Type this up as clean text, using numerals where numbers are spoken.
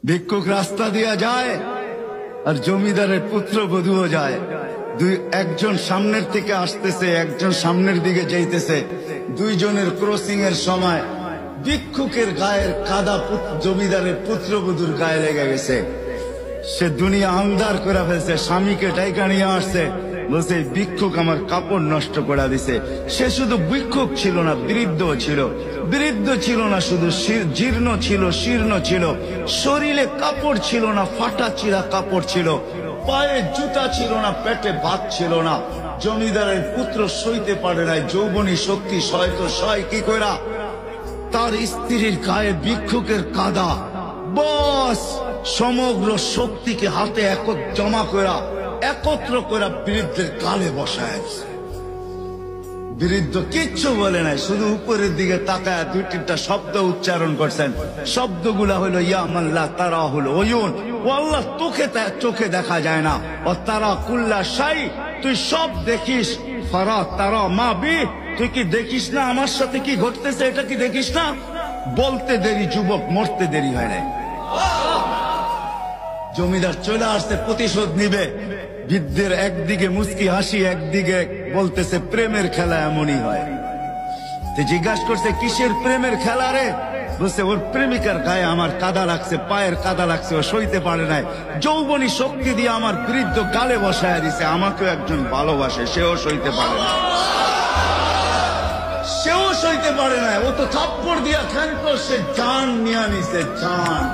ভিক্ষুক রাস্তা দিয়া যায় আর জমিদারের পুত্রবধূও যায়। একজন সামনের থেকে আসতেছে, একজন সামনের দিকে যাইতেছে। দুইজনের ক্রসিং এর সময় ভিক্ষুকের গায়ের কাদা জমিদারের পুত্রবধূর গায়ে লেগে গেছে। সে দুনিয়া আন্ধার করে ফেলছে, স্বামীকে ডাইকা নিয়ে আসছে, বলছে ভিক্ষুক আমার কাপড় নষ্ট করে দিছে। সে শুধু ভিক্ষুক ছিল না, বৃদ্ধ ছিল। বৃদ্ধ ছিল না শুধু, জীর্ণ ছিল, শীর্ণ ছিল। শরীরে কাপড় ছিল না, ফাটা চিরা কাপড় ছিল। পায়ে জুতা ছিল না, পেটে ভাত ছিল না। জমিদারের পুত্র সইতে পারে নাই, যৌবনী শক্তি সয় তো সয় কি কইরা তার স্ত্রীর গায়ে ভিক্ষুকের কাদা। বস সমগ্র শক্তিকে হাতে জমা করা, একত্র করা বৃদ্ধের কালে বসায়। বৃদ্ধ কিচ্ছু বলে নাই, শুধু উপরের দিকে তাকায় দুই তিনটা শব্দ উচ্চারণ করছেন। শব্দগুলা হলো ইয়া মাল্লা তারা হলো ওয়ুন, ও আল্লাহ চোখে দেখা যায় না। ও তারা কুল্লা শাই, তুই সব দেখিস। ফারা তারা মা বি, তুই কি দেখিস না আমার সাথে কি ঘটতেছে? এটা কি দেখিস না? বলতে দেরি যুবক, মরতে দেরি হয় নাই। জমিদার চলে আসছে, প্রতিশোধ নিবে। বৃদ্ধের একদিকে মুস্কি হাসি, একদিকে বলতেছে প্রেমের খেলা এমনই হয়। জিজ্ঞাসা করছে কিসের প্রেমের খেলা রে? বলছে ওর প্রেমিকার গায়ে আমার কাদা লাগছে, পায়ের কাদা লাগছে, ও সইতে পারে নাই। যৌবনী শক্তি দিয়ে আমার বৃদ্ধ গালে বসায় দিছে। আমাকেও একজন ভালোবাসে, সেও সইতে পারে না, সেও সইতে পারে না। ও তো থাপ্পড় দিয়া খ্যান করছে, জান নিয়ে নিছে, জান।